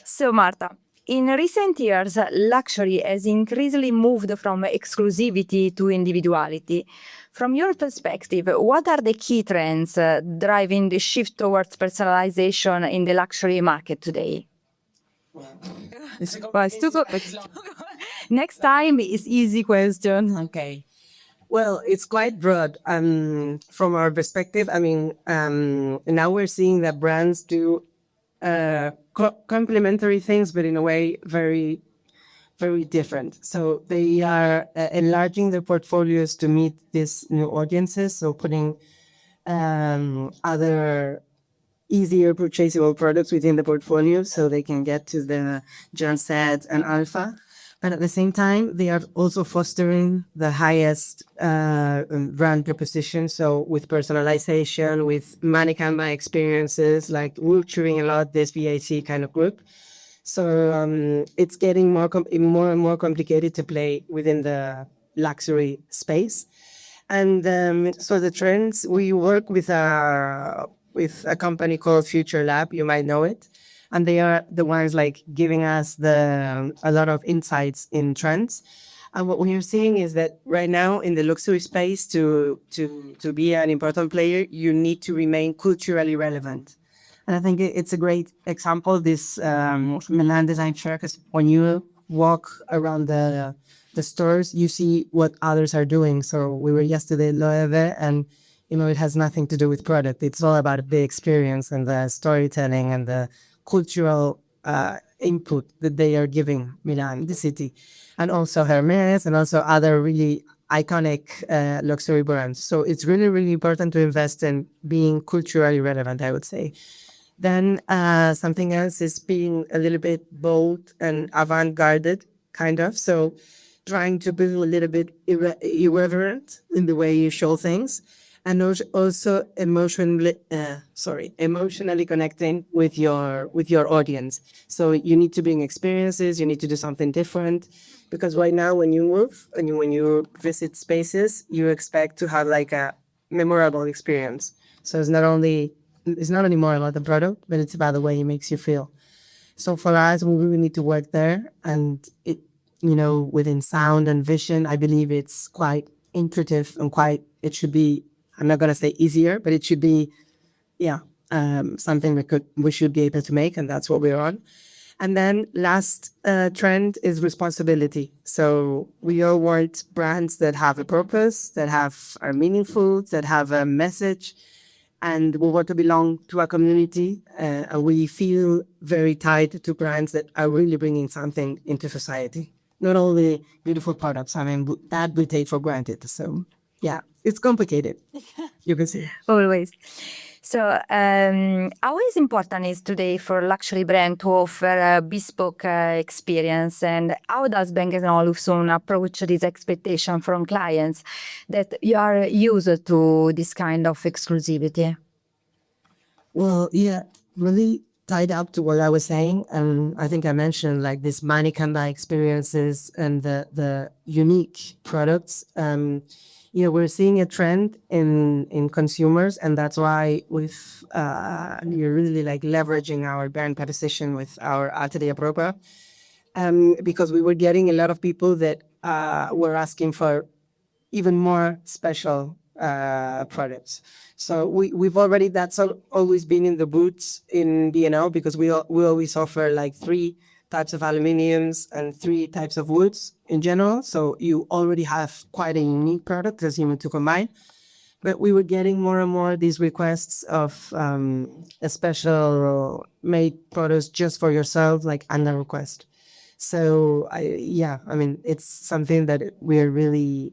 So, Marta, in recent years, luxury has increasingly moved from exclusivity to individuality. From your perspective, what are the key trends driving the shift towards personalization in the luxury market today? Well, next time is easy question. Okay. Well, it's quite broad. From our perspective, now we're seeing that brands do complementary things, but in a way very, very different. So they are enlarging their portfolios to meet these new audiences. So putting other easier purchasable products within the portfolio so they can get to the Gen Z and Alpha. But at the same time, they are also fostering the highest brand proposition. So with personalization, with Manicamba experiences, like nurturing a lot this VIC kind of group. So it's getting more and more complicated to play within the luxury space. And so the trends, we work with a company called Future Lab, you might know it. And they are the ones like giving us a lot of insights in trends. And what we are seeing is that right now in the luxury space, to be an important player, you need to remain culturally relevant. And I think it's a great example, this Milan Design Fair, because when you walk around the stores, you see what others are doing. So we were yesterday at Loewe, and it has nothing to do with product. It's all about the experience and the storytelling and the cultural input that they are giving Milan, the city, and also Hermes and also other really iconic luxury brands. So it's really, really important to invest in being culturally relevant, I would say. Then something else is being a little bit bold and avant-garde, kind of. So trying to be a little bit irreverent in the way you show things, and also emotionally connecting with your audience. So you need to bring experiences. You need to do something different, because right now when you move and when you visit spaces, you expect to have like a memorable experience. So it's not anymore about the product, but it's about the way it makes you feel. So for us, we really need to work there, and within sound and vision, I believe it's quite intuitive and it should be, I'm not going to say easier, but it should be, something we should be able to make, and that's what we're on. And then last trend is responsibility. So we all want brands that have a purpose, that are meaningful, that have a message, and we want to belong to a community. And we feel very tied to brands that are really bringing something into society. Not only beautiful products, that we take for granted. So, yeah, it's complicated. You can see. Always. So, how is important is today for a luxury brand to offer a bespoke experience, and how does Bang & Olufsen approach this expectation from clients that you are used to this kind of exclusivity? Well, yeah, really tied up to what I was saying, and I think I mentioned like this Manicamba experiences and the unique products. We're seeing a trend in consumers, and that's why we're really like leveraging our brand proposition with our Atelier program, because we were getting a lot of people that were asking for even more special products. So we've already, always been in the boots in B&O, because we always offer like 3 types of aluminiums and 3 types of woods in general. So you already have quite a unique product as you need to combine. But we were getting more and more these requests of a special made products just for yourself, like under request. So it's something that we're really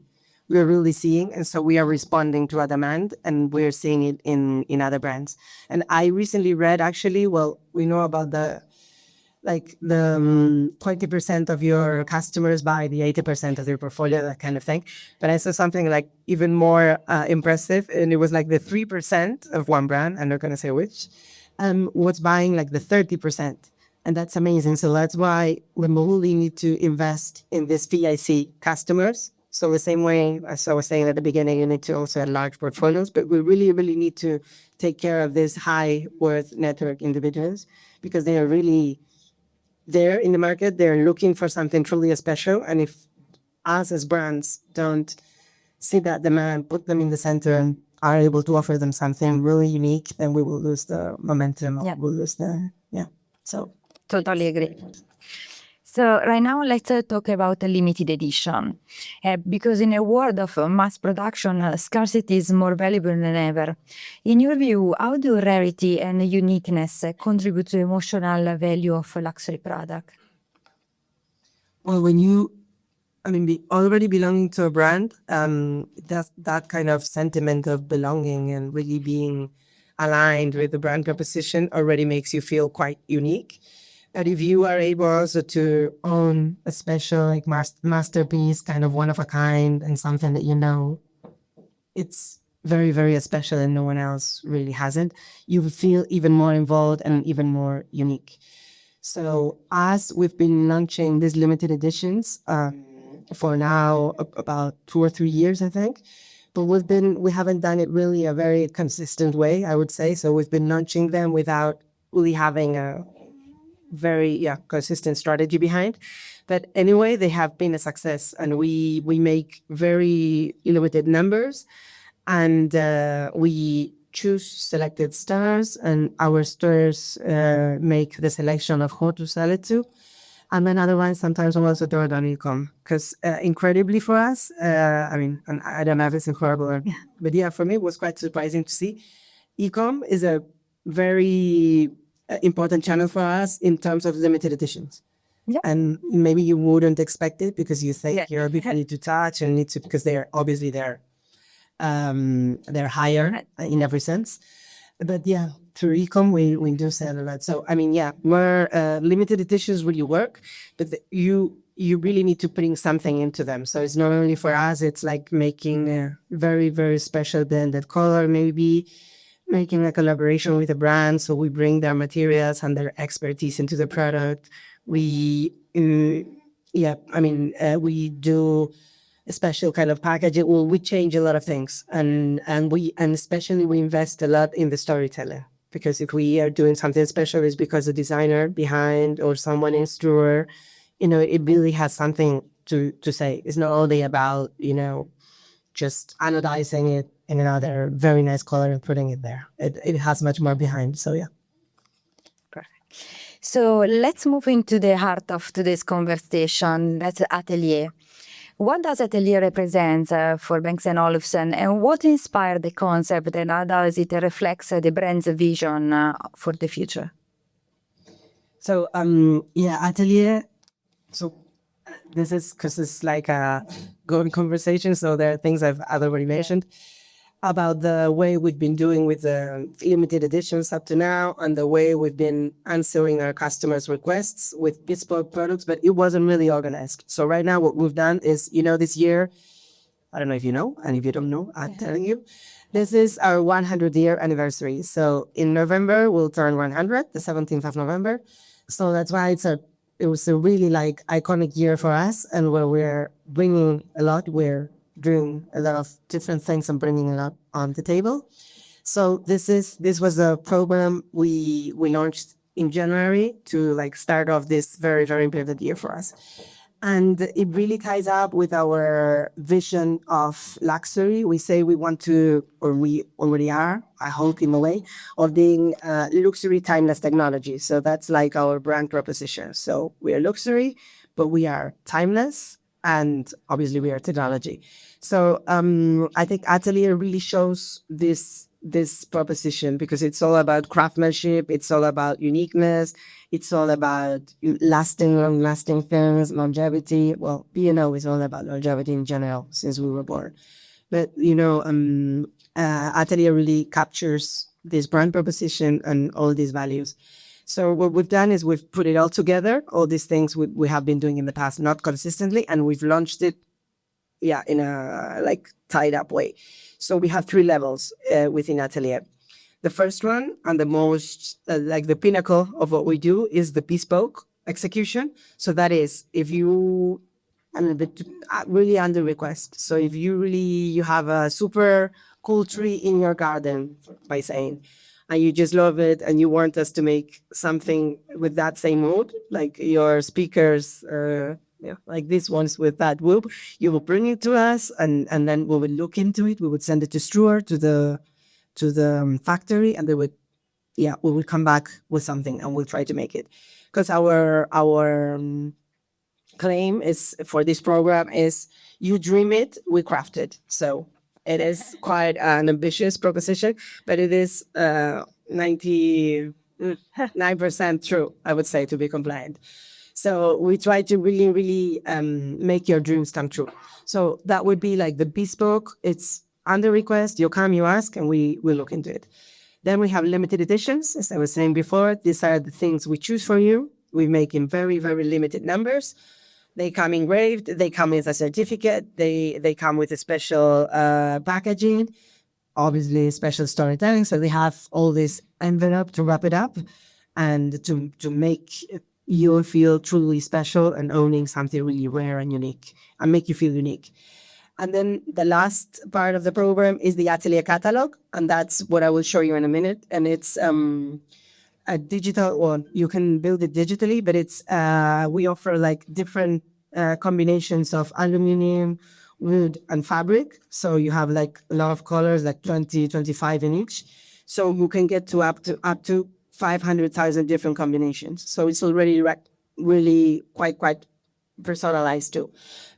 seeing, and so we are responding to a demand, and we're seeing it in other brands. And I recently read, actually, well, we know about the 20% of your customers buy the 80% of your portfolio, that kind of thing. But I saw something like even more impressive, and it was like the 3% of one brand, I'm not going to say which, was buying like the 30%. And that's amazing. So that's why we really need to invest in this VIC customers. So the same way as I was saying at the beginning, you need to also have large portfolios, but we really, really need to take care of these high worth network individuals, because they are really there in the market. They're looking for something truly special. And if us as brands don't see that demand, put them in the center, and are able to offer them something really unique, then we will lose the momentum. Yeah. We'll lose the, yeah. So Totally agree. So right now, let's talk about a limited edition, because in a world of mass production, scarcity is more valuable than ever. In your view, how do rarity and uniqueness contribute to emotional value of a luxury product? well, already belonging to a brand, that kind of sentiment of belonging and really being aligned with the brand proposition already makes you feel quite unique. And if you are able also to own a special like masterpiece, kind of one of a kind, and something that it's very, very special and no one else really has it, you feel even more involved and even more unique. So as we've been launching these limited editions for now about 2 or 3 years, I think, but we haven't done it really a very consistent way, I would say. So we've been launching them without really having a very consistent strategy behind. But anyway, they have been a success, and we make very limited numbers, and we choose selected stars, and our stores make the selection of who to sell it to. And then otherwise, sometimes we also do it on e-com, because incredibly for us, and I don't know if it's incredible, but yeah, for me, it was quite surprising to see. E-com is a very important channel for us in terms of limited editions. Yeah. And maybe you wouldn't expect it because you think Yeah. you're a bit need to touch and need to, because they're obviously they're higher in every sense. But yeah, through e-com, we do sell a lot. So, more limited editions really work, but you really need to bring something into them. So it's not only for us, it's like making a very, very special blended color, maybe making a collaboration with a brand. So we bring their materials and their expertise into the product. We, we do a special kind of packaging. Well, we change a lot of things, and especially we invest a lot in the storytelling, because if we are doing something special, it's because the designer behind or someone in store, it really has something to say. It's not only about just anodizing it in another very nice color and putting it there. It has much more behind. So yeah. Perfect. So let's move into the heart of today's conversation. That's Atelier. What does Atelier represent for Banks & Olufsen, and what inspired the concept, and how does it reflect the brand's vision for the future? So Atelier. So this is because it's like a going conversation. So there are things I've already mentioned about the way we've been doing with the limited editions up to now, and the way we've been answering our customers' requests with bespoke products, but it wasn't really organized. So right now what we've done is, this year, I don't know if you know, and if you don't know, I'm telling you, this is our 100-year anniversary. So in November, we'll turn 100, the 17th of November. So that's why it was a really like iconic year for us, and where we're bringing a lot, we're doing a lot of different things and bringing a lot on the table. So this was a program we launched in January to like start off this very, very important year for us. And it really ties up with our vision of luxury. We say we want to, or we already are, I hope in a way, of being luxury timeless technology. So that's like our brand proposition. So we are luxury, but we are timeless, and obviously we are technology. So I think Atelier really shows this proposition, because it's all about craftsmanship, it's all about uniqueness, it's all about long-lasting things, longevity. Well, B&O is all about longevity in general since we were born. But Atelier really captures this brand proposition and all these values. So what we've done is we've put it all together, all these things we have been doing in the past, not consistently, and we've launched it in a like tied up way. So we have 3 levels within Atelier. The first one, and the most like the pinnacle of what we do, is the bespoke execution. So that is, if you really under request. So if you have a super cool tree in your garden, by saying, and you just love it and you want us to make something with that same mood, like your speakers, like these ones with that whoop, you will bring it to us, and then we will look into it. We would send it to Struer, to the factory, and they would, yeah, we will come back with something and we'll try to make it. Because our claim is for this program is you dream it, we craft it. So it is quite an ambitious proposition, but it is 99% true, I would say, to be compliant. So we try to really, really make your dreams come true. So that would be like the bespoke. It's under request. You come, you ask, and we will look into it. Then we have limited editions, as I was saying before. These are the things we choose for you. We make in very, very limited numbers. They come engraved. They come with a certificate. They come with a special packaging, obviously special storytelling. So they have all this envelope to wrap it up and to make you feel truly special and owning something really rare and unique and make you feel unique. And then the last part of the program is the Atelier catalog, and that's what I will show you in a minute. And it's a digital one. You can build it digitally, but it's we offer like different combinations of aluminum, wood, and fabric. So you have like a lot of colors, like 20, 25 in each. So you can get to up to 500,000 different combinations. So it's already really quite personalized too.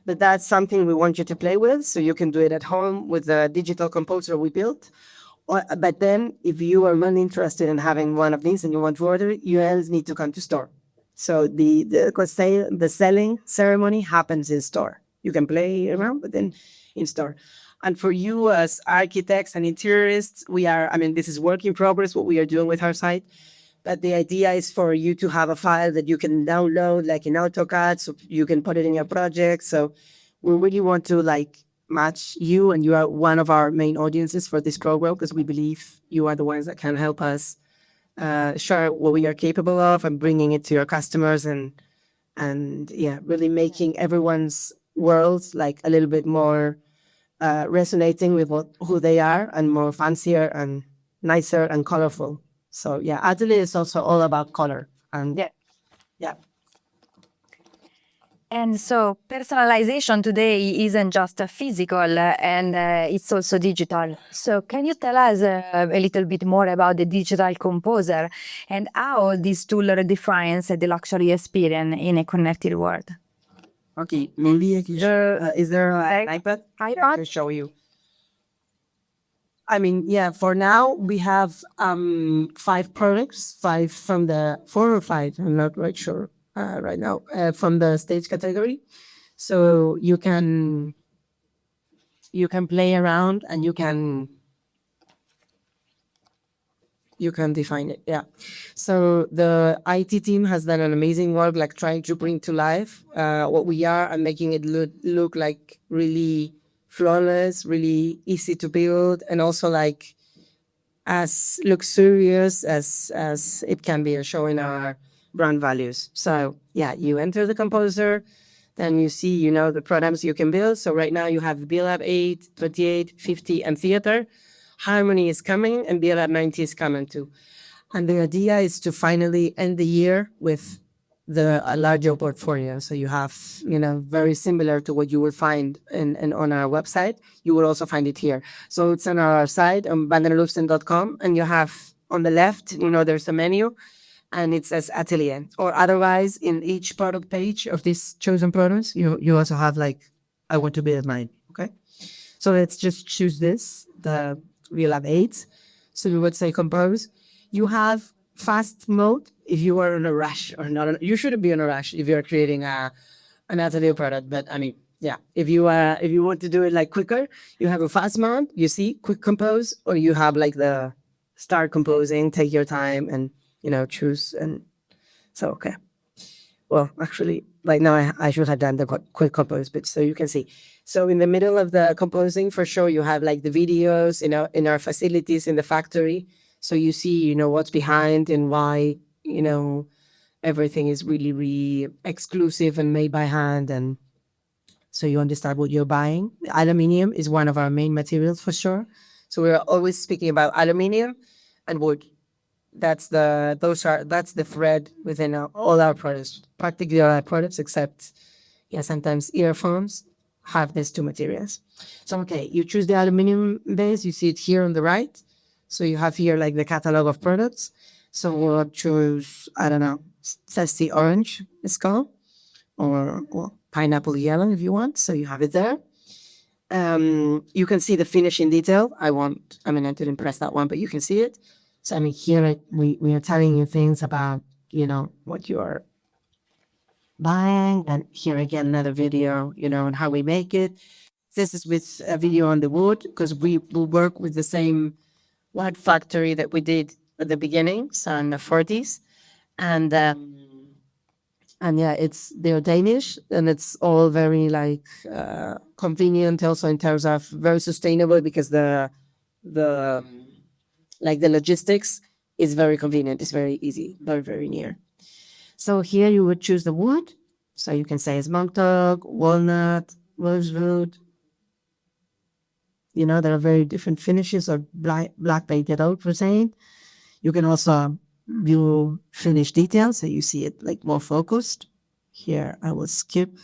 But that's something we want you to play with, so you can do it at home with the digital composer we built. But then, if you are not interested in having one of these and you want to order it, you always need to come to store. So the selling ceremony happens in store. You can play around, but then in store. And for you as architects and interiorists, this is work in progress, what we are doing with our site. But the idea is for you to have a file that you can download, like in AutoCAD, so you can put it in your project. So we really want to match you, and you are one of our main audiences for this program because we believe you are the ones that can help us share what we are capable of and bringing it to your customers, and really making everyone's world like a little bit more resonating with who they are and more fancier and nicer and colorful. So Atelier is also all about color. And yeah. And so personalization today isn't just a physical and it's also digital. So can you tell us a little bit more about the digital composer and how this tool redefines the luxury experience in a connected world? Okay, maybe I can is there an iPad? I can show you. For now we have 5 products, 5 from the 4 or 5. I'm not quite sure right now from the stage category. So you can play around and you can define it. Yeah. So the IT team has done an amazing work, like trying to bring to life what we are and making it look like really flawless, really easy to build, and also like as luxurious as it can be, showing our brand values. So you enter the composer, then you see, the programs you can build. So right now you have BLab 8, 28, 50, and theater. Harmony is coming, and BLab 90 is coming too. And the idea is to finally end the year with a larger portfolio. So you have, very similar to what you will find in on our website. You will also find it here. So it's on our site on olufsen.com, and you have on the left, there's a menu, and it says Atelier. Or otherwise, in each product page of these chosen products, you also have I want to build mine. Okay. So let's just choose this, the BLab 8. So we would say compose. You have fast mode if you are in a rush or not. You shouldn't be in a rush if you're creating an Atelier product. But if you want to do it quicker, you have a fast mode. You see, quick compose, or you have the start composing, take your time, and choose. And so okay. Well, actually, right now I should have done the quick compose bit so you can see. So in the middle of the composing, for sure, you have the videos, in our facilities in the factory. So you see, what's behind and why, everything is really, really exclusive and made by hand. And so you understand what you're buying. Aluminium is one of our main materials for sure. So we're always speaking about aluminium and wood. that's the thread within all our products, practically all our products, except sometimes earphones have these two materials. So okay, you choose the aluminum base. You see it here on the right. So you have here like the catalog of products. So we'll choose, I don't know, zesty orange it's called, or well, pineapple yellow if you want. So you have it there. You can see the finish in detail. I didn't press that one, but you can see it. So here we are telling you things about, what you are buying. And here again, another video, on how we make it. This is with a video on the wood, because we will work with the same wood factory that we did at the beginning, so in the 40s. And yeah, they're Danish, and it's all very convenient also in terms of very sustainable, because the the logistics is very convenient. It's very easy, very, very near. So here you would choose the wood. So you can say it's monk dog, walnut, rosewood. There are very different finishes, or black painted oak for saying. You can also view finish details, so you see it more focused. Here I will skip.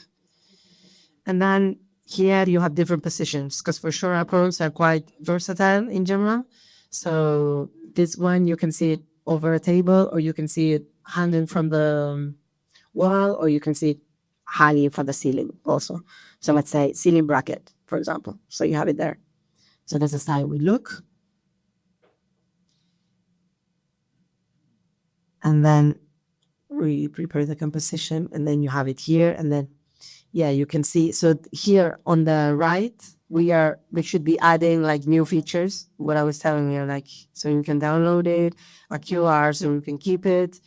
And then here you have different positions, because for sure our products are quite versatile in general. So this one, you can see it over a table, or you can see it hanging from the wall, or you can see it hanging from the ceiling also. So let's say ceiling bracket, for example. So you have it there. So this is how we look. And then we prepare the composition, and then you have it here. And then, you can see. So here on the right, we should be adding new features. What I was telling you, so you can download it, a QR, so you can keep it.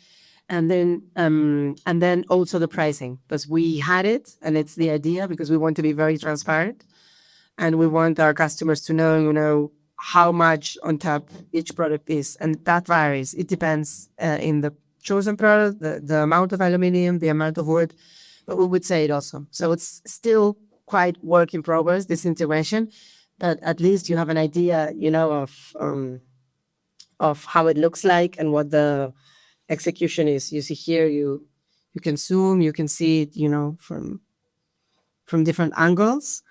And then also the pricing, because we had it, and it's the idea, because we want to be very transparent, and we want our customers to know, how much on top each product is, and that varies. It depends in the chosen product, the amount of aluminum, the amount of wood, but we would say it also. So it's still quite work in progress, this integration, but at least you have an idea, of how it looks like and what the execution is. You see here, you can zoom, you can see it, from different angles.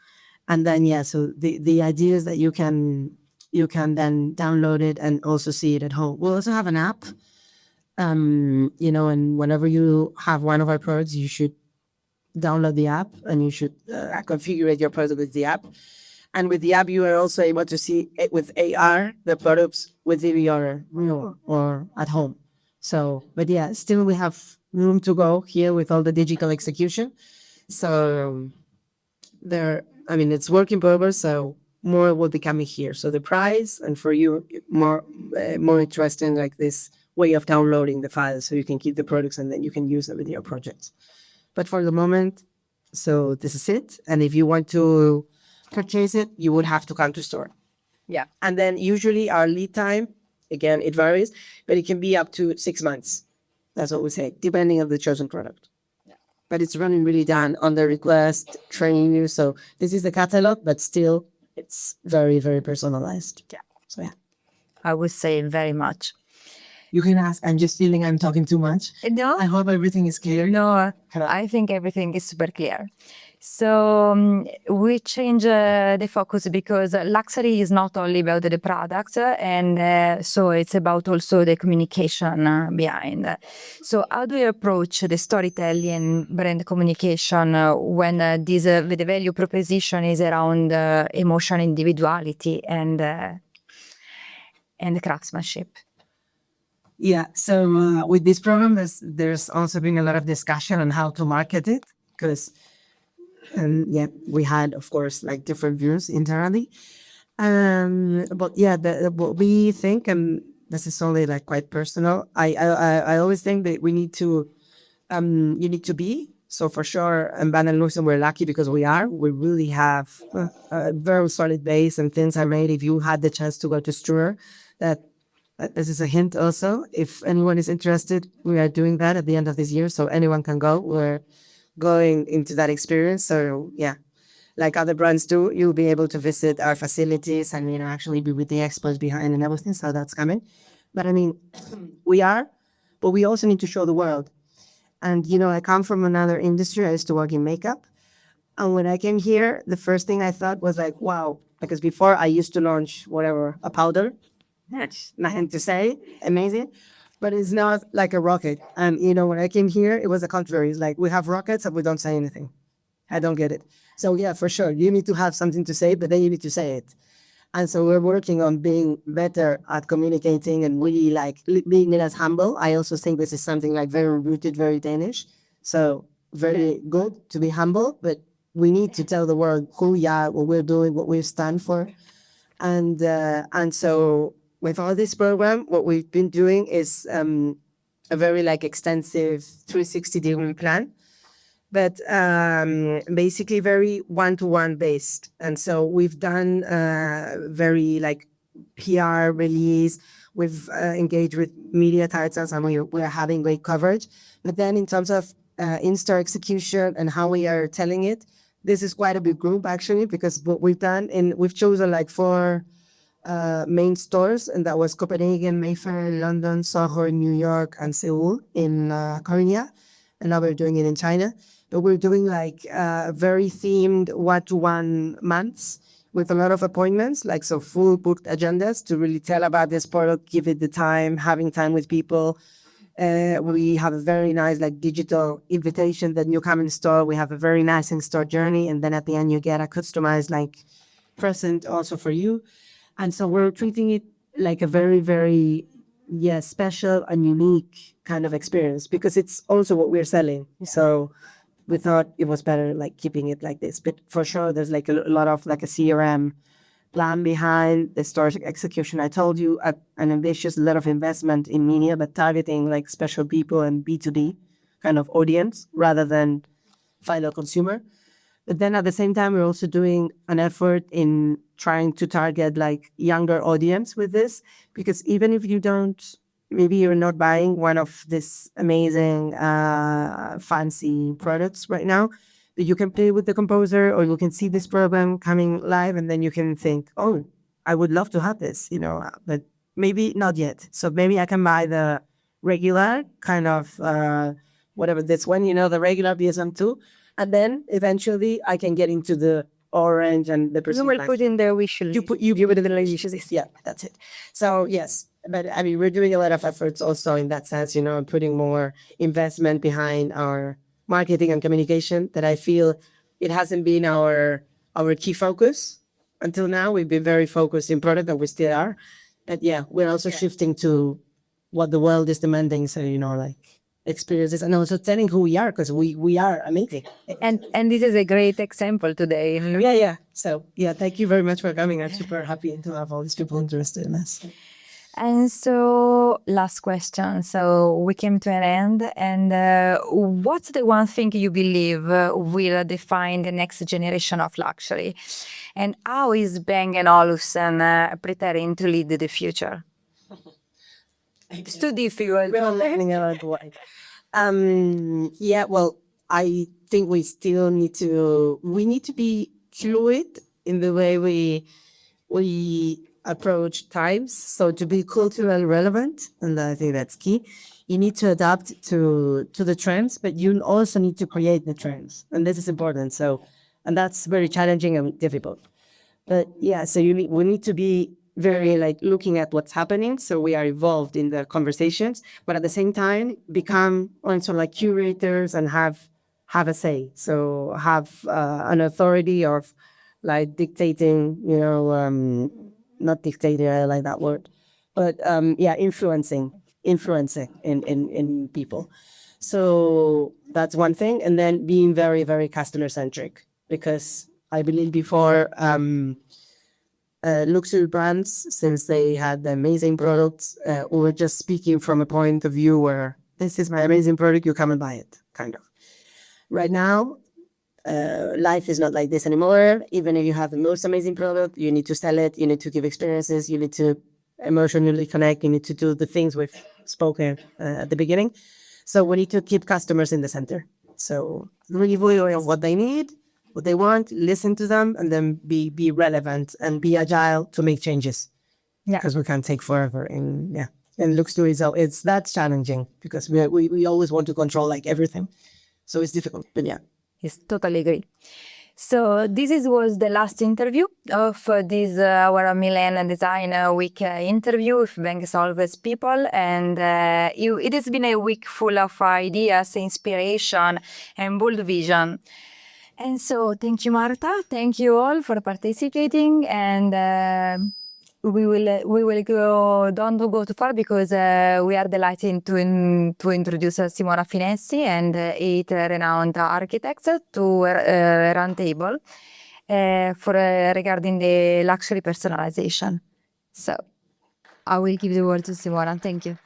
And then, so the idea is that you can then download it and also see it at home. We'll also have an app, and whenever you have one of our products, you should download the app, and you should configure your product with the app. And with the app, you are also able to see it with AR, the products within your room or at home. So, but still we have room to go here with all the digital execution. So it's work in progress, so more will be coming here. So the price, and for you, more interesting, this way of downloading the files, so you can keep the products and then you can use them in your projects. But for the moment, so this is it. And if you want to purchase it, you would have to come to store. Yeah. And then usually our lead time, again, it varies, but it can be up to 6 months. That's what we say, depending on the chosen product. But it's running really down on the request, training you. So this is the catalog, but still it's very, very personalized. Yeah. So I would say very much. You can ask. I'm just feeling I'm talking too much. No, I hope everything is clear. no, I think everything is super clear. So we change the focus, because luxury is not only about the product, and so it's about also the communication behind. So how do you approach the storytelling and brand communication when the value proposition is around emotion, individuality, and craftsmanship? Yeah. So with this program, there's also been a lot of discussion on how to market it, because we had, of course, different views internally. But what we think, and this is only quite personal. I always think that we need to, you need to be. So for sure, and Van and Olufsen, we're lucky because we really have a very solid base, and things are made. If you had the chance to go to Struer, that this is a hint also. If anyone is interested, we are doing that at the end of this year, so anyone can go. We're going into that experience. So like other brands do, you'll be able to visit our facilities and actually be with the experts behind and everything. So that's coming. But I mean, we are, but we also need to show the world. And, I come from another industry. I used to work in makeup. And when I came here, the first thing I thought was like, wow, because before I used to launch whatever, a powder. That's nothing to say, amazing. But it's not like a rocket. And, when I came here, it was the contrary. It's like, we have rockets and we don't say anything. I don't get it. So, yeah, for sure. You need to have something to say, but then you need to say it. And so we're working on being better at communicating and really like being less humble. I also think this is something like very rooted, very Danish. So very good to be humble, but we need to tell the world who we are, what we're doing, what we stand for. And so with all this program, what we've been doing is a very like extensive 360-degree plan, but basically very one-to-one based. And so we've done very like PR release. We've engaged with media titles and we're having great coverage. But then in terms of in-store execution and how we are telling it, this is quite a big group actually, because what we've done, and we've chosen like 4 main stores, and that was Copenhagen, Mayfair, London, Soho, New York, and Seoul in Korea. And now we're doing it in China. But we're doing like very themed one-to-one months with a lot of appointments, like so full booked agendas to really tell about this product, give it the time, having time with people. We have a very nice like digital invitation that you come in store. We have a very nice in-store journey, and then at the end you get a customized like present also for you. And so we're treating it like a very, very, special and unique kind of experience because it's also what we're selling. So we thought it was better like keeping it like this. But for sure, there's like a lot of like a CRM plan behind the store execution. I told you an ambitious lot of investment in media, but targeting like special people and B2B kind of audience rather than final consumer. But then at the same time, we're also doing an effort in trying to target like younger audience with this, because even if you don't, maybe you're not buying one of this amazing fancy products right now, but you can play with the composer or you can see this program coming live and then you can think, oh, I would love to have this, but maybe not yet. So maybe I can buy the regular kind of whatever this one, the regular BSM2. And then eventually I can get into the orange and the You will put in the wish list. you put it in the wishes. Yeah, that's it. So yes, but I mean we're doing a lot of efforts also in that sense, putting more investment behind our marketing and communication that I feel it hasn't been our key focus until now. We've been very focused in product and we still are. But yeah, we're also shifting to what the world is demanding. So, like experiences and also telling who we are because we are amazing. And this is a great example today. Yeah. So yeah, thank you very much for coming. I'm super happy to have all these people interested in us. And so, last question. So, we came to an end. And what's the one thing you believe will define the next generation of luxury? And how is Bang & Olufsen preparing to lead the future? It's too difficult. We're all learning a lot. Yeah, well, I think we still need to be fluid in the way we approach times. So to be culturally relevant, and I think that's key. You need to adapt to the trends, but you also need to create the trends, and this is important. So, and that's very challenging and difficult. But yeah, so we need to be very like looking at what's happening. So we are involved in the conversations, but at the same time become also like curators and have a say. So have an authority of like dictating, not dictating, I like that word, but influencing in people. So that's one thing. And then being very, very customer centric, because I believe before luxury brands, since they had amazing products, we were just speaking from a point of view where this is my amazing product, you come and buy it, kind of. Right now, life is not like this anymore. Even if you have the most amazing product, you need to sell it, you need to give experiences, you need to emotionally connect, you need to do the things we've spoken at the beginning. So we need to keep customers in the center. So really on what they need, what they want, listen to them, and then be relevant and be agile to make changes. Yeah. Because we can't take forever. and looks to result. That's challenging because we always want to control like everything. So it's difficult, but yeah. Yes, totally agree. So was the last interview of this our Milan Design Week interview with Bank Solves people, and it has been a week full of ideas, inspiration, and bold vision. And so, thank you, Marta. Thank you all for participating, and we will go don't go too far because we are delighted to introduce Simona Finessi and eight renowned architects to a round table for regarding the luxury personalization. So I will give the word to Simona. Thank you.